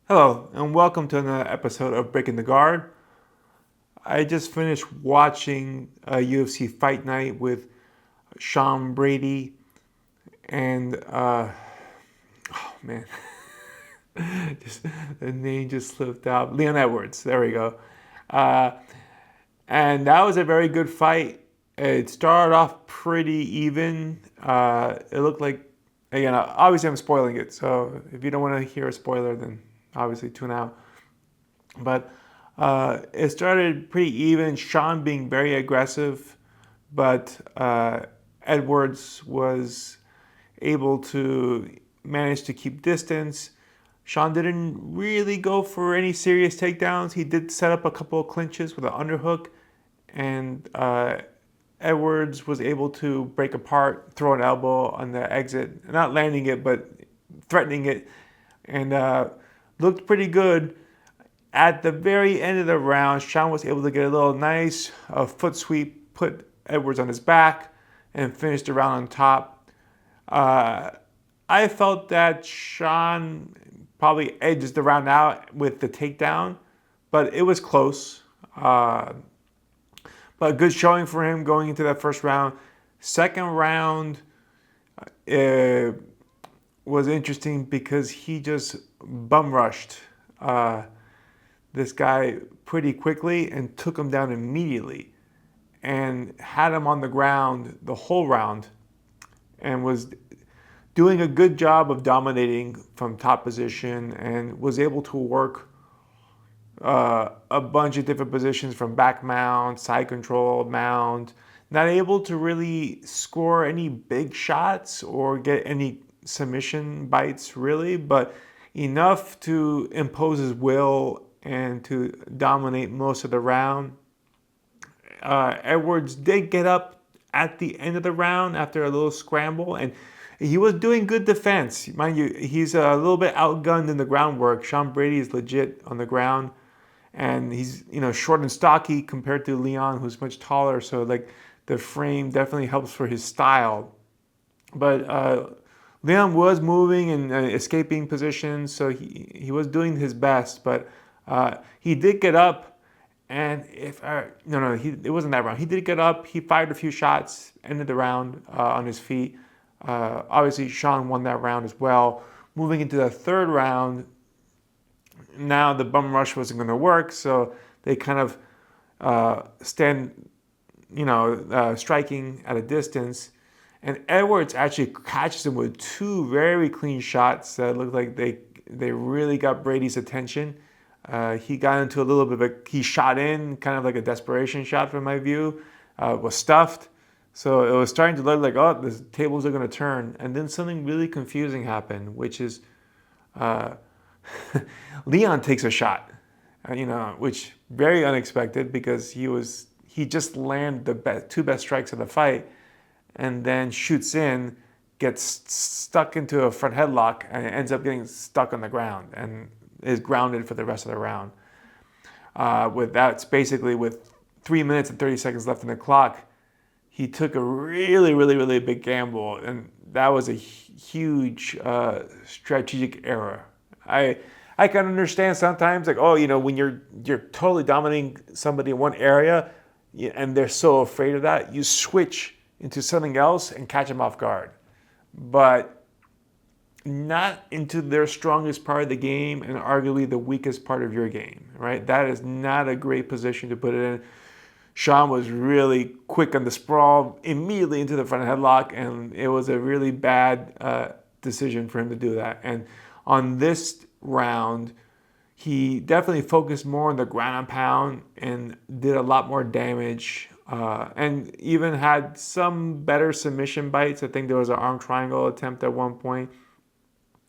Hello, and welcome to another episode of Breaking the Guard. I just finished watching UFC Fight Night with Sean Brady and, oh man, just, the name just slipped out. Leon Edwards, there we go. Uh, and that was a very good fight. It started off pretty even. It looked like, again, obviously I'm spoiling it, so if you don't want to hear a spoiler, then obviously tune out. But it started pretty even. Sean being very aggressive, but Edwards was able to manage to keep distance. Sean didn't really go for any serious takedowns. He did set up a couple of clinches with an underhook, and Edwards was able to break apart, throw an elbow on the exit, not landing it, but threatening it, and looked pretty good. At the very end of the round, Sean was able to get a little nice foot sweep, put Edwards on his back, and finished the round on top. Uh, I felt that Sean probably edged the round out with the takedown, but it was close. But a good showing for him going into that first round. Second round was interesting because he just bum rushed this guy pretty quickly and took him down immediately and had him on the ground the whole round and was doing a good job of dominating from top position and was able to work a bunch of different positions from back mount, side control, mount. Not able to really score any big shots or get any submission bites really, but enough to impose his will and to dominate most of the round. Edwards did get up at the end of the round after a little scramble, and he was doing good defense. Mind you, he's a little bit outgunned in the groundwork. Sean Brady is legit on the ground, and he's short and stocky compared to Leon, who's much taller. So like the frame definitely helps for his style. But Leon was moving and escaping positions, so he was doing his best. But he did get up, and if no, it wasn't that round. He did get up. He fired a few shots, ended the round on his feet. Obviously, Sean won that round as well. Moving into the third round, now the bum rush wasn't going to work, so they kind of stand, striking at a distance. And Edwards actually catches him with two very clean shots that looked like they really got Brady's attention. He got into a little bit of he shot in, kind of like a desperation shot from my view, was stuffed. So it was starting to look like, oh, the tables are going to turn. And then something really confusing happened, which is Leon takes a shot, which very unexpected because he just landed the two best strikes of the fight, and then shoots in, gets stuck into a front headlock, and ends up getting stuck on the ground and is grounded for the rest of the round. Basically with 3 minutes and 30 seconds left on the clock, he took a really, really, really big gamble, and that was a huge strategic error. I can understand sometimes, like, when you're totally dominating somebody in one area, and they're so afraid of that, you switch into something else and catch them off guard. But not into their strongest part of the game and arguably the weakest part of your game, right? That is not a great position to put it in. Sean was really quick on the sprawl, immediately into the front headlock, and it was a really bad decision for him to do that. And on this round, he definitely focused more on the ground and pound and did a lot more damage, and even had some better submission bites. I think there was an arm triangle attempt at one point.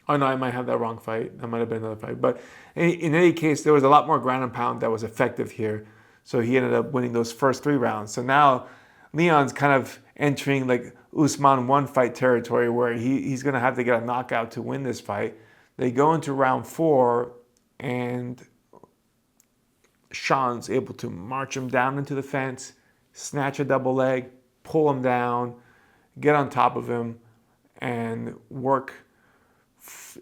Oh no, I might have that wrong fight. That might have been another fight. But in any case, there was a lot more ground and pound that was effective here. So he ended up winning those first three rounds. So now Leon's kind of entering like Usman one fight territory where he's going to have to get a knockout to win this fight. They go into round four, and Sean's able to march him down into the fence, snatch a double leg, pull him down, get on top of him, and work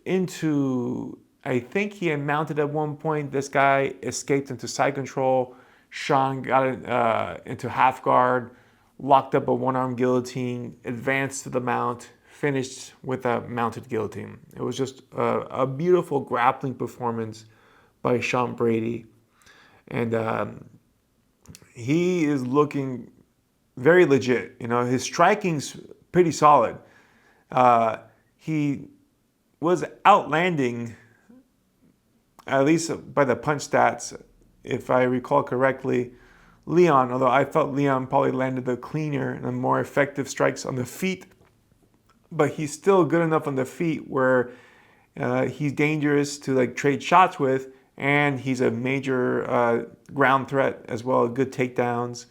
into I think he had mounted at one point. This guy escaped into side control. Sean got into half guard, locked up a one-arm guillotine, advanced to the mount, finished with a mounted guillotine. It was just a beautiful grappling performance by Sean Brady. And he is looking very legit. You know, his striking's pretty solid. He was outlanding, at least by the punch stats, if I recall correctly, Leon, although I felt Leon probably landed the cleaner and more effective strikes on the feet. But he's still good enough on the feet where he's dangerous to like trade shots with, and he's a major ground threat as well, good takedowns.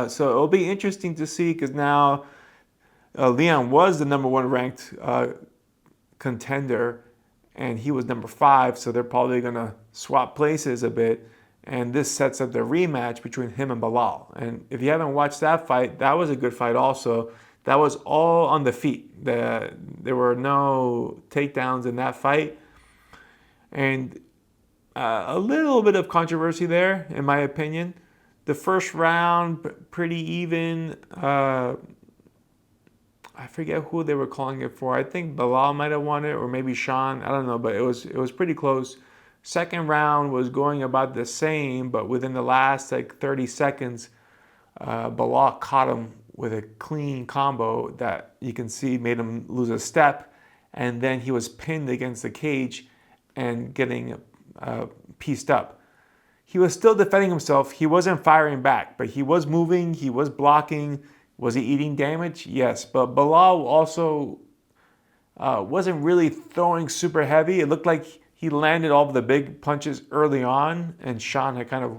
So it'll be interesting to see, because now Leon was the number one ranked contender, and he was number 5, so they're probably going to swap places a bit. And this sets up the rematch between him and Belal. And if you haven't watched that fight, that was a good fight also. That was all on the feet. There were no takedowns in that fight. And a little bit of controversy there, in my opinion. The first round, pretty even. I forget who they were calling it for. I think Belal might have won it, or maybe Sean. I don't know, but it was pretty close. Second round was going about the same, but within the last like 30 seconds, Belal caught him with a clean combo that you can see made him lose a step, and then he was pinned against the cage and getting pieced up. He was still defending himself. He wasn't firing back, but he was moving. He was blocking. Was he eating damage? Yes, but Belal also wasn't really throwing super heavy. It looked like he landed all of the big punches early on, and Sean had kind of,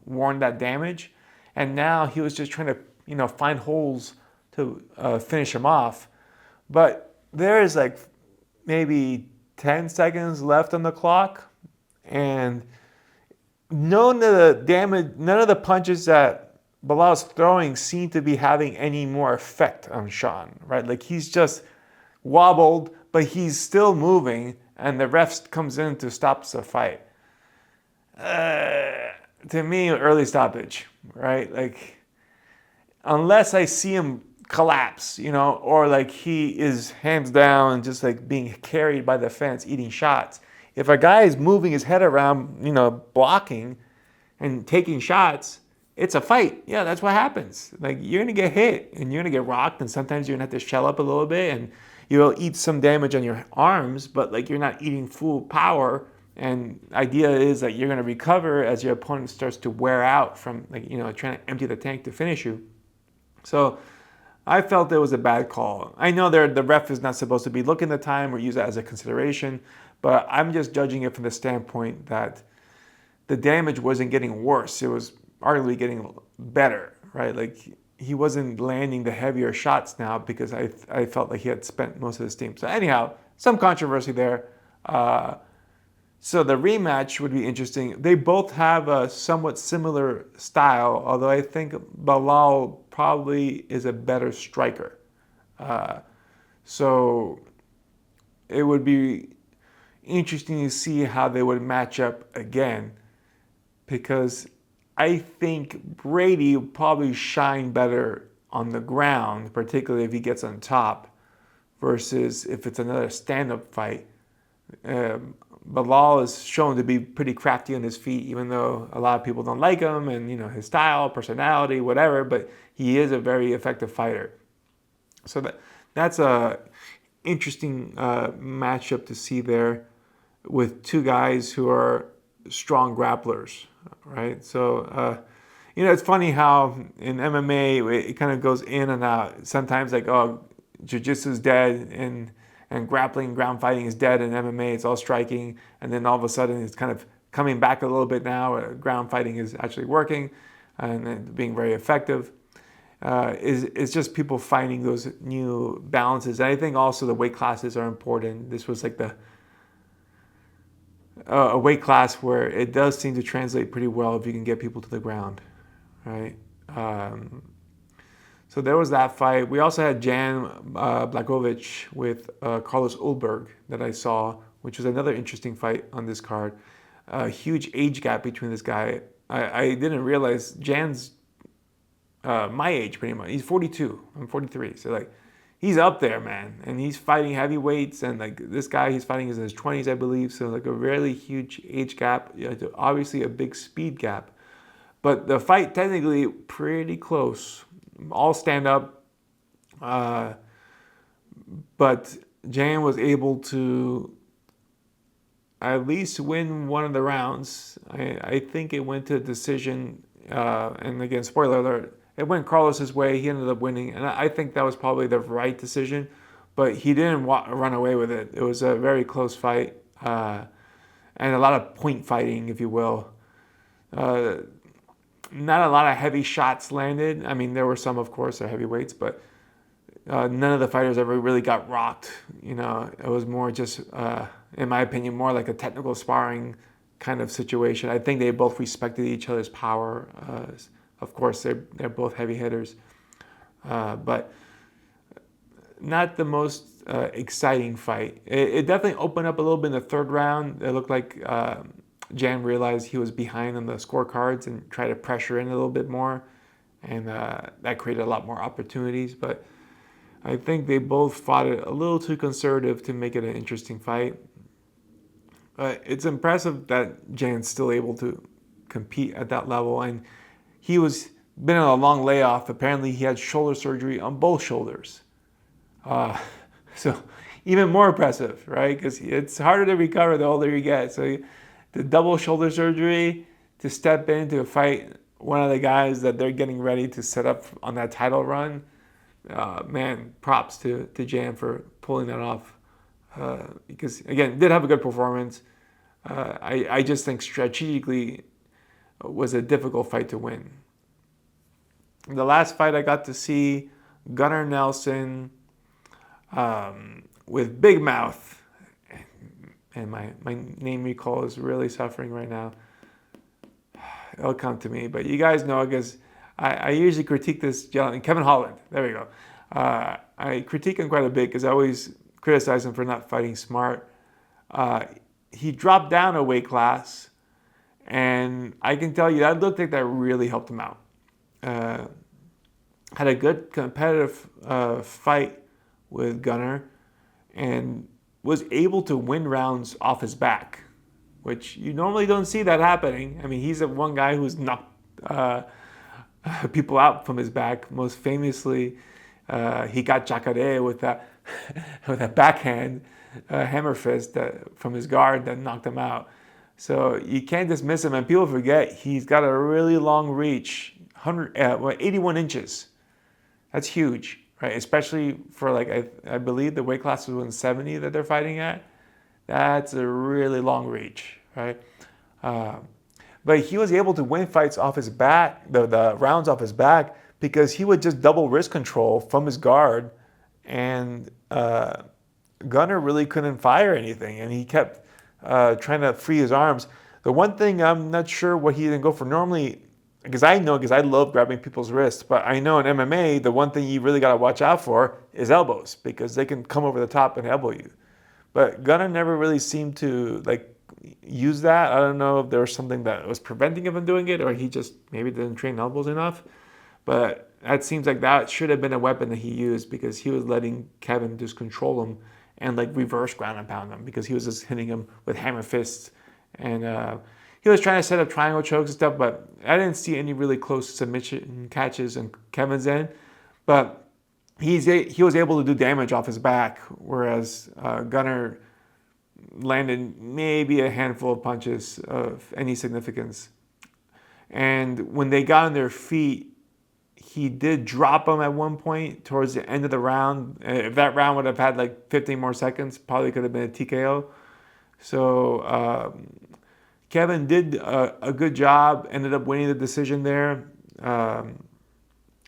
warned that damage. And now he was just trying to, find holes to finish him off. But there is like maybe 10 seconds left on the clock, and none of the punches that Belal's throwing seem to be having any more effect on Sean, right? Like he's just wobbled, but he's still moving, and the ref comes in to stop the fight. To me, early stoppage, right? Like, unless I see him collapse, or like he is hands down and just like being carried by the fence, eating shots. If a guy is moving his head around, blocking and taking shots, it's a fight. Yeah, that's what happens. Like, you're gonna get hit and you're gonna get rocked, and sometimes you're gonna have to shell up a little bit, and you'll eat some damage on your arms, but like you're not eating full power. And idea is that you're gonna recover as your opponent starts to wear out from trying to empty the tank to finish you. So I felt it was a bad call. I know the ref is not supposed to be looking at the time or use it as a consideration, but I'm just judging it from the standpoint that the damage wasn't getting worse. It was arguably getting better, right? Like, he wasn't landing the heavier shots now because I felt like he had spent most of his steam. So anyhow, some controversy there. So the rematch would be interesting. They both have a somewhat similar style, although I think Belal probably is a better striker. So it would be interesting to see how they would match up again, because I think Brady will probably shine better on the ground, particularly if he gets on top, versus if it's another stand-up fight. Belal is shown to be pretty crafty on his feet, even though a lot of people don't like him and his style, personality, whatever, but he is a very effective fighter. So that's a interesting matchup to see there, with two guys who are strong grapplers, right? So it's funny how in MMA it kind of goes in and out. Sometimes like, oh, jiu-jitsu is dead, and grappling, ground fighting is dead in MMA. It's all striking, and then all of a sudden it's kind of coming back a little bit now. Ground fighting is actually working and being very effective. Is just people finding those new balances. And I think also the weight classes are important. This was like a weight class where it does seem to translate pretty well if you can get people to the ground, right? So there was that fight. We also had Jan Blachowicz with Carlos Ulberg that I saw, which was another interesting fight on this card. A huge age gap between this guy. I didn't realize Jan's my age pretty much. He's 42. I'm 43. So like, he's up there, man, and he's fighting heavyweights. And like this guy, he's fighting is in his 20s, I believe. So like a really huge age gap. Obviously a big speed gap. But the fight technically pretty close. All stand up. But Jan was able to at least win one of the rounds. I think it went to a decision. And again, spoiler alert, it went Carlos's way. He ended up winning. And I think that was probably the right decision. But he didn't run away with it. It was a very close fight. And a lot of point fighting, if you will. Not a lot of heavy shots landed. I mean, there were some, of course, they're heavyweights, but none of the fighters ever really got rocked. You know, it was more just, in my opinion, more like a technical sparring kind of situation. I think they both respected each other's power. Of course, they're both heavy hitters, but not the most exciting fight. It definitely opened up a little bit in the third round. It looked like Jan realized he was behind on the scorecards and tried to pressure in a little bit more, and that created a lot more opportunities. But I think they both fought it a little too conservative to make it an interesting fight. But it's impressive that Jan's still able to compete at that level, and he was been on a long layoff. Apparently, he had shoulder surgery on both shoulders. So even more impressive, right? Because it's harder to recover the older you get. So the double shoulder surgery to step in to fight one of the guys that they're getting ready to set up on that title run, man, props to Jan for pulling that off. Because, again, did have a good performance. I just think strategically was a difficult fight to win. The last fight I got to see, Gunnar Nelson with Big Mouth. And my name recall is really suffering right now. It'll come to me. But you guys know, because I usually critique this gentleman, Kevin Holland. There we go. I critique him quite a bit because I always criticize him for not fighting smart. He dropped down a weight class, and I can tell you that looked like that really helped him out. Had a good competitive fight with Gunnar, and was able to win rounds off his back, which you normally don't see that happening. I mean, he's the one guy who's knocked people out from his back. Most famously, he got Jacare with that with a backhand hammer fist from his guard that knocked him out. So you can't dismiss him, and people forget he's got a really long reach, 81 inches. That's huge. Right, especially for like I believe the weight class was 170 that they're fighting at. That's a really long reach, right? But he was able to win fights off his back, the rounds off his back, because he would just double wrist control from his guard, and Gunnar really couldn't fire anything, and he kept trying to free his arms. The one thing I'm not sure what he didn't go for normally. Because I love grabbing people's wrists, but I know in MMA, the one thing you really got to watch out for is elbows, because they can come over the top and elbow you. But Gunnar never really seemed to like use that. I don't know if there was something that was preventing him from doing it, or he just maybe didn't train elbows enough. But that seems like that should have been a weapon that he used, because he was letting Kevin just control him and like reverse ground and pound him, because he was just hitting him with hammer fists. And he was trying to set up triangle chokes and stuff, but I didn't see any really close submission catches in Kevin's end. But he was able to do damage off his back, whereas Gunnar landed maybe a handful of punches of any significance. And when they got on their feet, he did drop him at one point towards the end of the round. If that round would have had like 15 more seconds, probably could have been a TKO. So Kevin did a good job, ended up winning the decision there.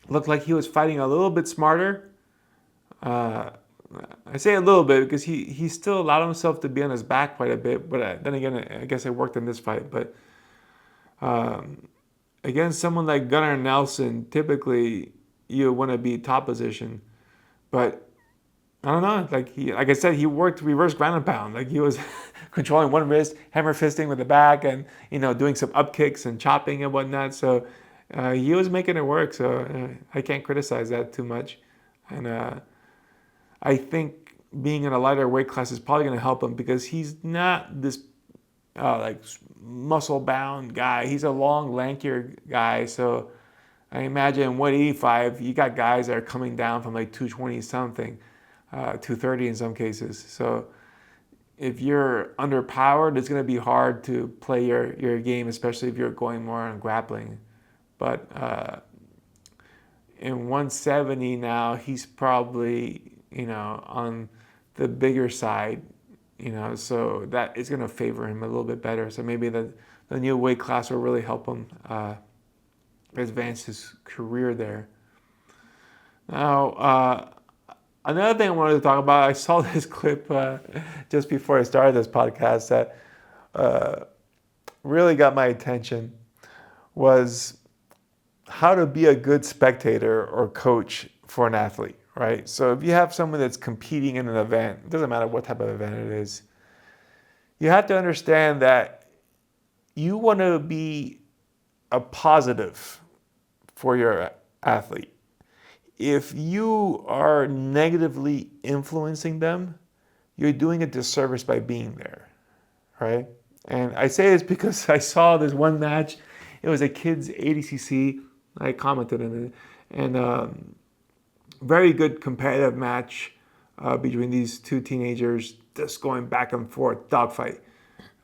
Looked like he was fighting a little bit smarter. I say a little bit because he still allowed himself to be on his back quite a bit, but then again, I guess it worked in this fight. But against someone like Gunnar Nelson, typically you want to be top position. But I don't know. Like I said, he worked reverse ground and pound. Like he was controlling one wrist, hammer fisting with the back, and doing some up kicks and chopping and whatnot. So he was making it work. So I can't criticize that too much. And I think being in a lighter weight class is probably going to help him because he's not this like muscle bound guy. He's a long, lankier guy. So I imagine 185, you got guys that are coming down from like 220 something, 230 in some cases. So if you're underpowered, it's going to be hard to play your game, especially if you're going more on grappling. But in 170 now, he's probably, on the bigger side, so that is going to favor him a little bit better. So maybe the new weight class will really help him advance his career there. Now, another thing I wanted to talk about, I saw this clip just before I started this podcast that really got my attention, was how to be a good spectator or coach for an athlete, right? So if you have someone that's competing in an event, it doesn't matter what type of event it is, you have to understand that you want to be a positive for your athlete. If you are negatively influencing them, you're doing a disservice by being there, right? And I say this because I saw this one match. It was a kids ADCC. I commented on it, and very good competitive match between these two teenagers, just going back and forth, dogfight,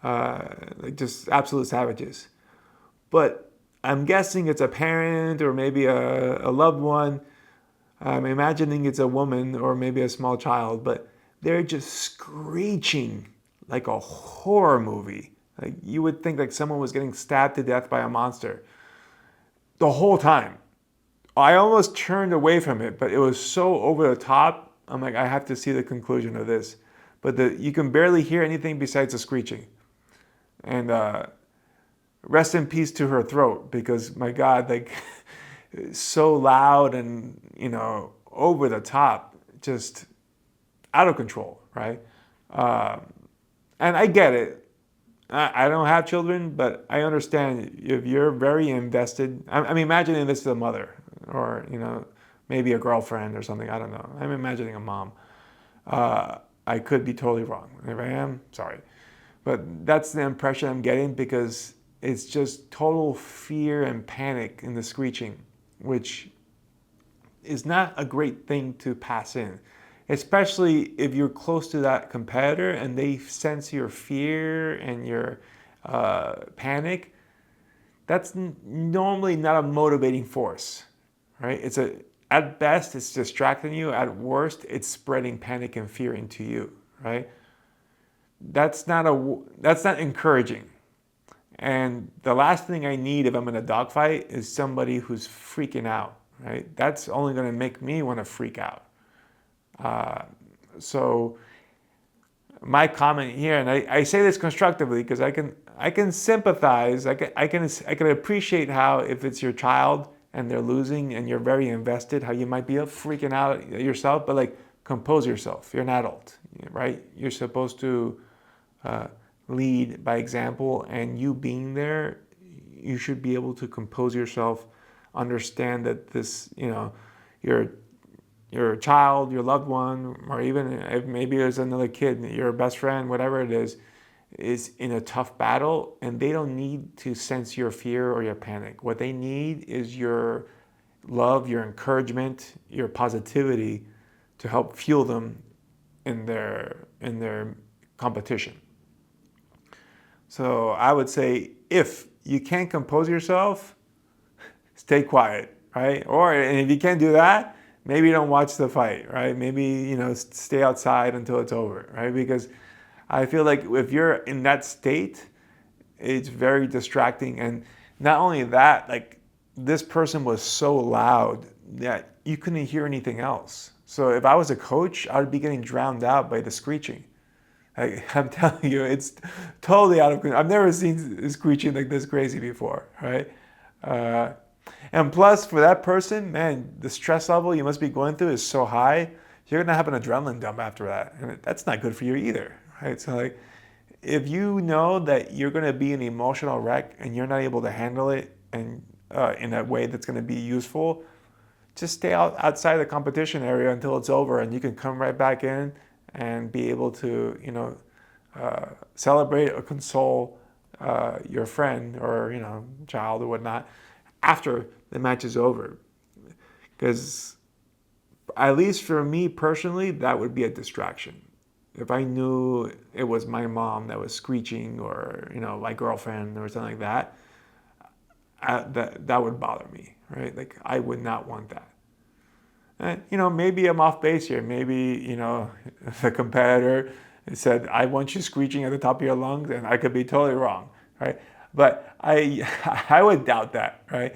like just absolute savages. But I'm guessing it's a parent or maybe a loved one. I'm imagining it's a woman or maybe a small child, but they're just screeching like a horror movie. Like you would think like someone was getting stabbed to death by a monster the whole time. I almost turned away from it, but it was so over the top. I'm like, I have to see the conclusion of this. But you can barely hear anything besides the screeching. And rest in peace to her throat, because my God, like so loud and, over the top, just out of control, right? And I get it. I don't have children, but I understand if you're very invested. I'm imagining this as a mother or, maybe a girlfriend or something. I don't know. I'm imagining a mom. I could be totally wrong. If I am, sorry. But that's the impression I'm getting because it's just total fear and panic in the screeching, which is not a great thing to pass in, especially if you're close to that competitor and they sense your fear and your panic. That's normally not a motivating force, right? At best, it's distracting you. At worst, it's spreading panic and fear into you, right? That's not encouraging. And the last thing I need if I'm in a dogfight is somebody who's freaking out, right? That's only going to make me want to freak out. So my comment here, and I say this constructively because I can sympathize. I can appreciate how if it's your child and they're losing and you're very invested, how you might be freaking out yourself, but like compose yourself. You're an adult, right? You're supposed to lead by example, and you being there, you should be able to compose yourself, understand that this, your child, your loved one, or even if maybe there's another kid, your best friend, whatever it is in a tough battle, and they don't need to sense your fear or your panic. What they need is your love, your encouragement, your positivity to help fuel them in their competition. So I would say if you can't compose yourself, stay quiet, right? And if you can't do that, maybe don't watch the fight, right? Maybe, stay outside until it's over, right? Because I feel like if you're in that state, it's very distracting. And not only that, like this person was so loud that you couldn't hear anything else. So if I was a coach, I would be getting drowned out by the screeching. I'm telling you, it's totally out of control. I've never seen screeching like this crazy before, right? And plus, for that person, man, the stress level you must be going through is so high, you're gonna have an adrenaline dump after that, and that's not good for you either, right? So like, if you know that you're gonna be an emotional wreck and you're not able to handle it and in a way that's gonna be useful, just stay outside the competition area until it's over, and you can come right back in and be able to, celebrate or console your friend or child or whatnot after the match is over. Because at least for me personally, that would be a distraction. If I knew it was my mom that was screeching, or my girlfriend or something like that, that would bother me, right? Like I would not want that. And, maybe I'm off base here. Maybe the competitor said, "I want you screeching at the top of your lungs," and I could be totally wrong, right? But I I would doubt that, right?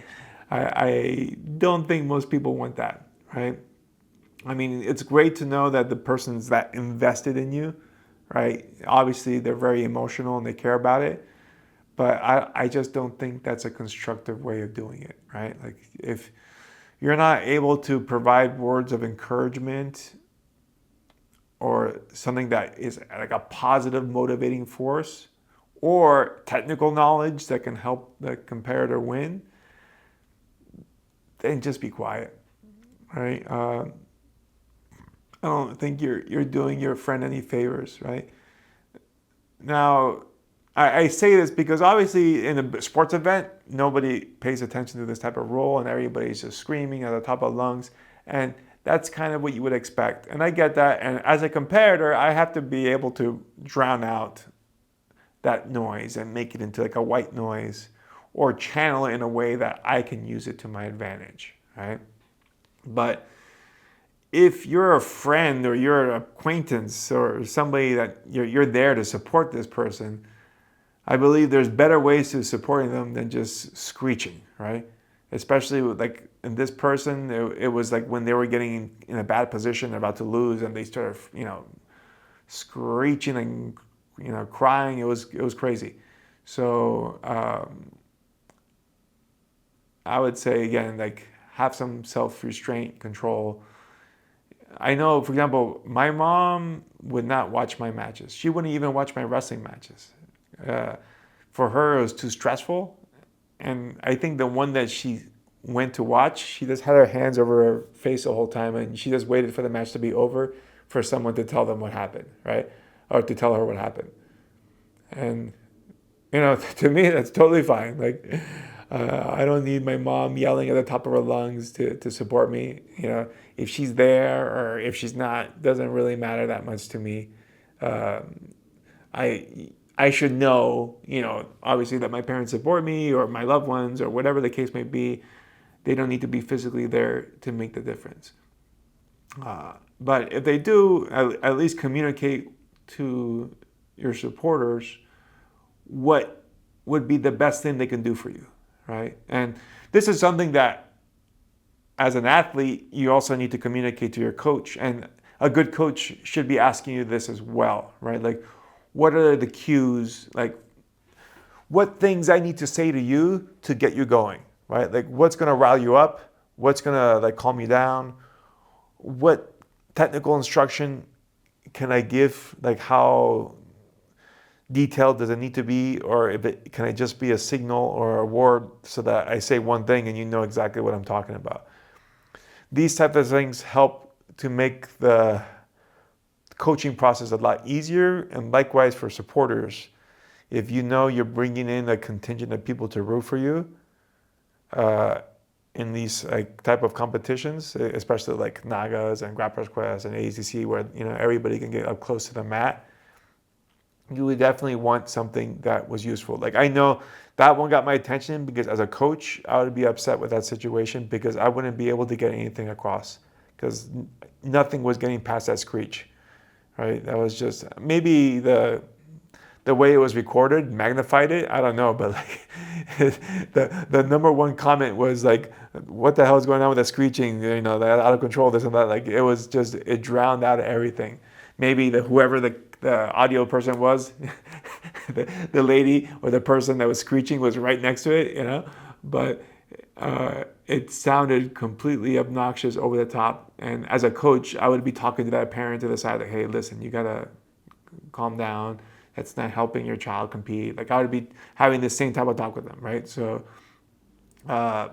I don't think most people want that, right? I mean, it's great to know that the person's that invested in you, right? Obviously, they're very emotional and they care about it, but I just don't think that's a constructive way of doing it, right? Like, if you're not able to provide words of encouragement or something that is like a positive motivating force or technical knowledge that can help the competitor win, then just be quiet, right? I don't think you're doing your friend any favors, right? Now, I say this because obviously in a sports event, nobody pays attention to this type of role and everybody's just screaming at the top of lungs. And that's kind of what you would expect. And I get that. And as a competitor, I have to be able to drown out that noise and make it into like a white noise or channel it in a way that I can use it to my advantage, right? But if you're a friend or you're an acquaintance or somebody that you're there to support this person, I believe there's better ways to supporting them than just screeching, right? Especially with, like, in this person, it was like when they were getting in a bad position, they're about to lose, and they started, screeching and, crying. It was crazy. So I would say again, like, have some self-restraint, control. I know, for example, my mom would not watch my matches. She wouldn't even watch my wrestling matches. For her, it was too stressful. And I think the one that she went to watch, she just had her hands over her face the whole time, and she just waited for the match to be over for someone to tell them what happened, right? Or to tell her what happened. And, to me, that's totally fine. Like, I don't need my mom yelling at the top of her lungs to support me. If she's there or if she's not, doesn't really matter that much to me. I should know, obviously, that my parents support me or my loved ones or whatever the case may be. They don't need to be physically there to make the difference. But if they do, at least communicate to your supporters what would be the best thing they can do for you, right? And this is something that, as an athlete, you also need to communicate to your coach. And a good coach should be asking you this as well, right? Like, what are the cues? Like, what things I need to say to you to get you going, right? Like, what's going to rile you up? What's going to, like, calm you down? What technical instruction can I give? Like, how detailed does it need to be? Or can it just be a signal or a word so that I say one thing and you know exactly what I'm talking about? These types of things help to make the coaching process a lot easier, and likewise for supporters. If you know you're bringing in a contingent of people to root for you in these type of competitions, especially like Nagas and Grappler's Quest and AZC, where everybody can get up close to the mat, you would definitely want something that was useful. Like, I know that one got my attention because as a coach, I would be upset with that situation because I wouldn't be able to get anything across because nothing was getting past that screech, right? That was just, maybe the way it was recorded magnified it. I don't know, but like the number one comment was like, "What the hell is going on with the screeching? That out of control, this and that." Like, it was just, it drowned out everything. Maybe whoever the audio person was, the lady or the person that was screeching was right next to it, but it sounded completely obnoxious, over the top. And as a coach, I would be talking to that parent to the side, like, hey, listen, you gotta calm down. That's not helping your child compete. Like, I would be having the same type of talk with them, right? So uh,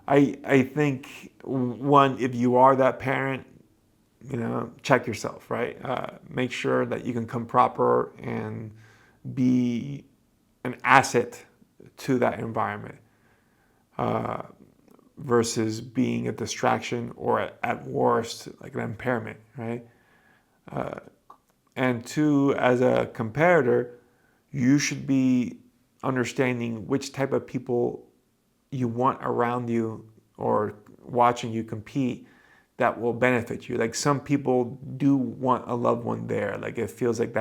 I think, one, if you are that parent, check yourself, right? Make sure that you can come proper and be an asset to that environment, versus being a distraction, or at worst, like an impairment, right? And two, as a competitor, you should be understanding which type of people you want around you or watching you compete that will benefit you. Like, some people do want a loved one there. Like, it feels like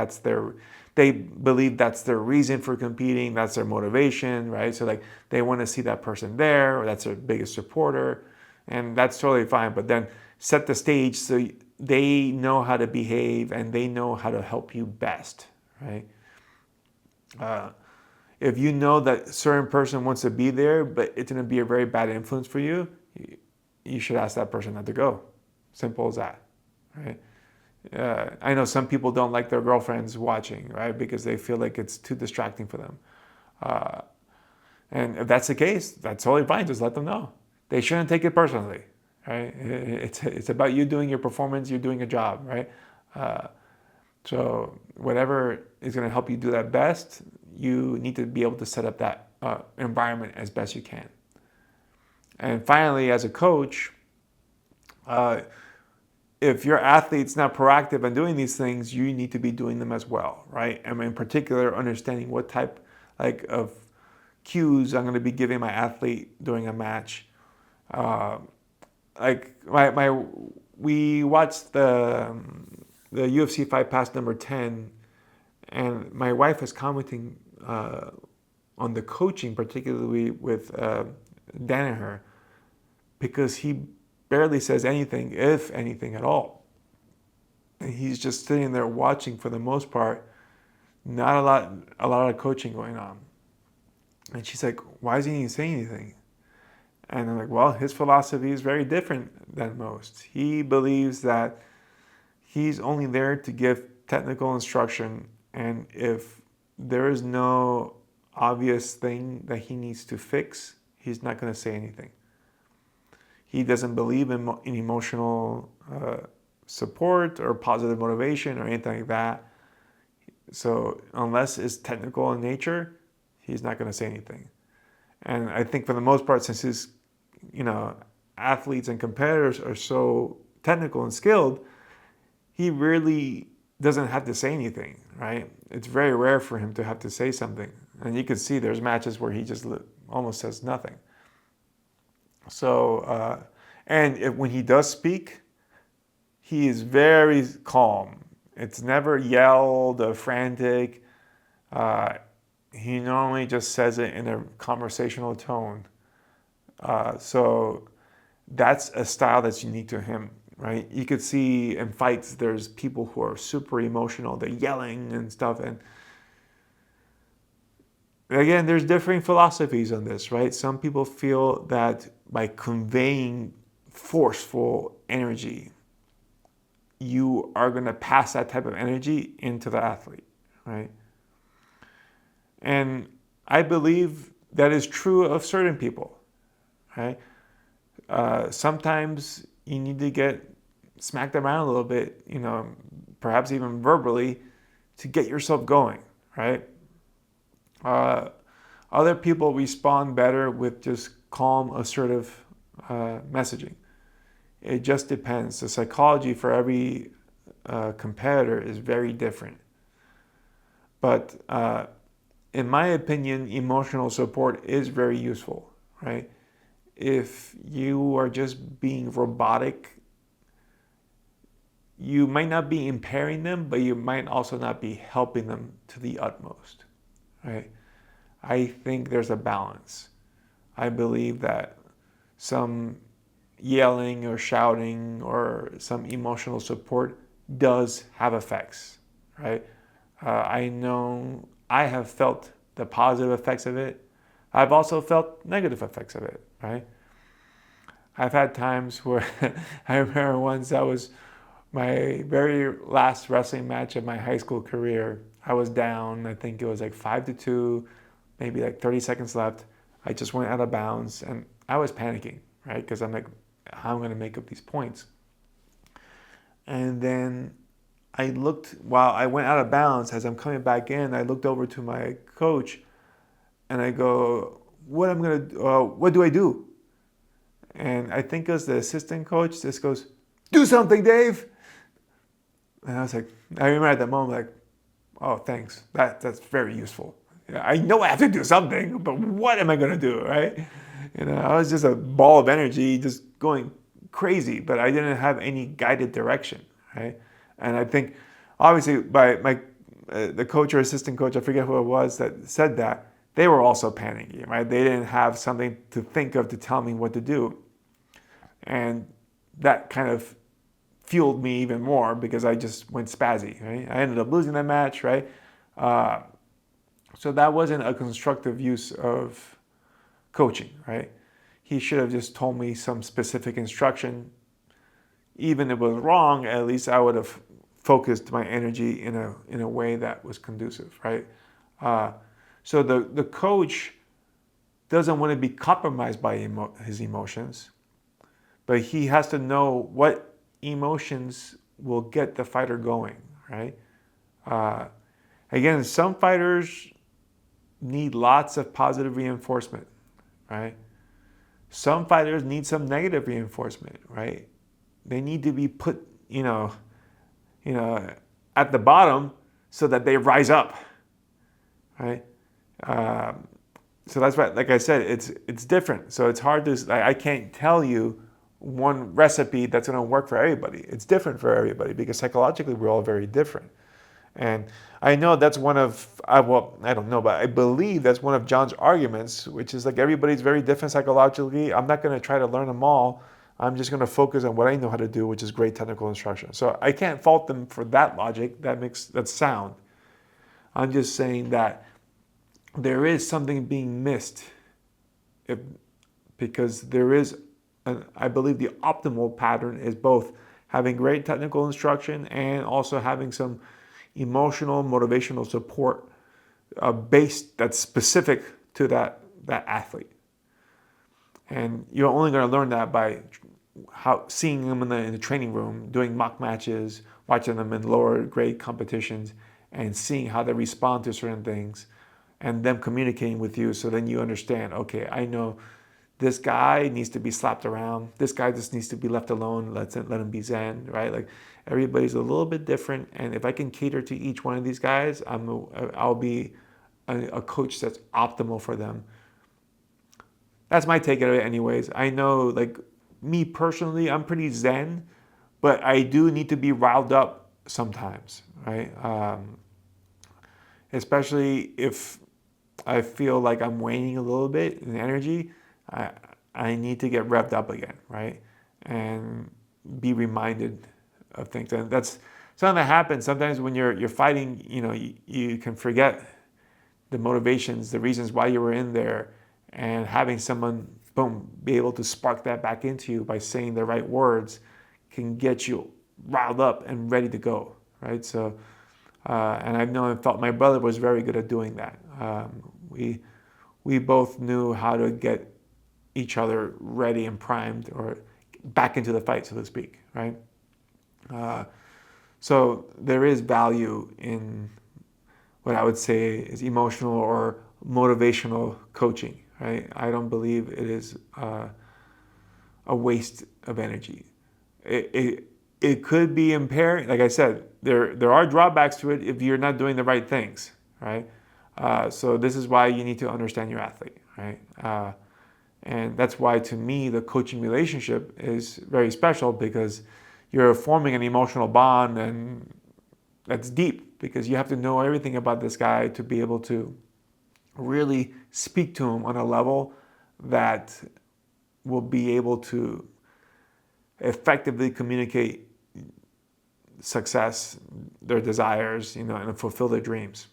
they believe that's their reason for competing, that's their motivation, right? So like, they want to see that person there, or that's their biggest supporter, and that's totally fine. But then set the stage so they know how to behave and they know how to help you best, right? If you know that a certain person wants to be there, but it's going to be a very bad influence for you, you should ask that person not to go. Simple as that, right? I know some people don't like their girlfriends watching, right? Because they feel like it's too distracting for them. And if that's the case, that's totally fine. Just let them know. They shouldn't take it personally, right? It's about you doing your performance, you're doing a job, right? So whatever is going to help you do that best, you need to be able to set up that environment as best you can. And finally, as a coach, if your athlete's not proactive in doing these things, you need to be doing them as well, right? And in particular, understanding what type of cues I'm going to be giving my athlete during a match. Like we watched the UFC Fight Pass number 10, and my wife was commenting on the coaching, particularly with Danaher, because he barely says anything, if anything at all. And he's just sitting there watching for the most part, not a lot of coaching going on. And she's like, why isn't he saying anything? And I'm like, well, his philosophy is very different than most. He believes that he's only there to give technical instruction, and if there is no obvious thing that he needs to fix, he's not going to say anything. He doesn't believe in emotional support or positive motivation or anything like that. So unless it's technical in nature, he's not going to say anything. And I think for the most part, since his athletes and competitors are so technical and skilled, he really doesn't have to say anything, right? It's very rare for him to have to say something. And you can see there's matches where he just almost says nothing. So, when he does speak, he is very calm. It's never yelled or frantic. He normally just says it in a conversational tone. So that's a style that's unique to him, right? You could see in fights, there's people who are super emotional. They're yelling and stuff. And again, there's differing philosophies on this, right? Some people feel that by conveying forceful energy, you are going to pass that type of energy into the athlete, right? And I believe that is true of certain people, right? Sometimes you need to get smacked around a little bit, perhaps even verbally, to get yourself going, right? Other people respond better with just calm, assertive messaging. It just depends. The psychology for every competitor is very different. But in my opinion, emotional support is very useful, right? If you are just being robotic, you might not be impairing them, but you might also not be helping them to the utmost, right? I think there's a balance. I believe that some yelling or shouting or some emotional support does have effects, right? I know I have felt the positive effects of it. I've also felt negative effects of it, right? I've had times where I remember once that was my very last wrestling match of my high school career. I was down, I think it was like 5-2, maybe like 30 seconds left. I just went out of bounds and I was panicking, right? Because I'm like, how am I going to make up these points? And then I looked, while I went out of bounds, as I'm coming back in, I looked over to my coach and I go, what do I do? And I think it was the assistant coach just goes, do something, Dave. And I was like, I remember at that moment, like, oh, thanks. That's very useful. I know I have to do something, but what am I going to do, right? I was just a ball of energy just going crazy, but I didn't have any guided direction, right? And I think, obviously, by the coach or assistant coach, I forget who it was that said that, they were also panicking, right? They didn't have something to think of to tell me what to do. And that kind of fueled me even more because I just went spazzy, right? I ended up losing that match, right? So that wasn't a constructive use of coaching, right? He should have just told me some specific instruction. Even if it was wrong, at least I would have focused my energy in a way that was conducive, right? So the coach doesn't want to be compromised by his emotions, but he has to know what emotions will get the fighter going, right? Again, some fighters need lots of positive reinforcement, right? Some fighters need some negative reinforcement, right? They need to be put, at the bottom so that they rise up, right? So that's why, like I said, it's different. So it's hard to, I can't tell you one recipe that's going to work for everybody. It's different for everybody because psychologically we're all very different. And I know that's one of, I don't know, but I believe that's one of John's arguments, which is like everybody's very different psychologically. I'm not going to try to learn them all. I'm just going to focus on what I know how to do, which is great technical instruction. So I can't fault them for that logic. That's sound. I'm just saying that there is something being missed because there is, I believe the optimal pattern is both having great technical instruction and also having some emotional, motivational support based that's specific to that athlete. And you're only going to learn that by seeing them in the training room, doing mock matches, watching them in lower grade competitions, and seeing how they respond to certain things, and them communicating with you. So then you understand, okay, I know this guy needs to be slapped around. This guy just needs to be left alone. Let him be zen, right? Like everybody's a little bit different, and if I can cater to each one of these guys, I'll be a coach that's optimal for them. That's my take on it, anyways. I know, like me personally, I'm pretty zen, but I do need to be riled up sometimes, right? Especially if I feel like I'm waning a little bit in energy. I need to get revved up again, right? And be reminded of things. And that's something that happens sometimes when you're fighting. You can forget the motivations, the reasons why you were in there, and having someone, boom, be able to spark that back into you by saying the right words can get you riled up and ready to go, right? So, and I've known and felt my brother was very good at doing that. We both knew how to get each other ready and primed or back into the fight, so to speak, right? So there is value in what I would say is emotional or motivational coaching, right? I don't believe it is a waste of energy. It could be impaired. Like I said, there are drawbacks to it if you're not doing the right things, right? So this is why you need to understand your athlete, right? And that's why, to me, the coaching relationship is very special because you're forming an emotional bond, and that's deep because you have to know everything about this guy to be able to really speak to him on a level that will be able to effectively communicate success, their desires, and fulfill their dreams.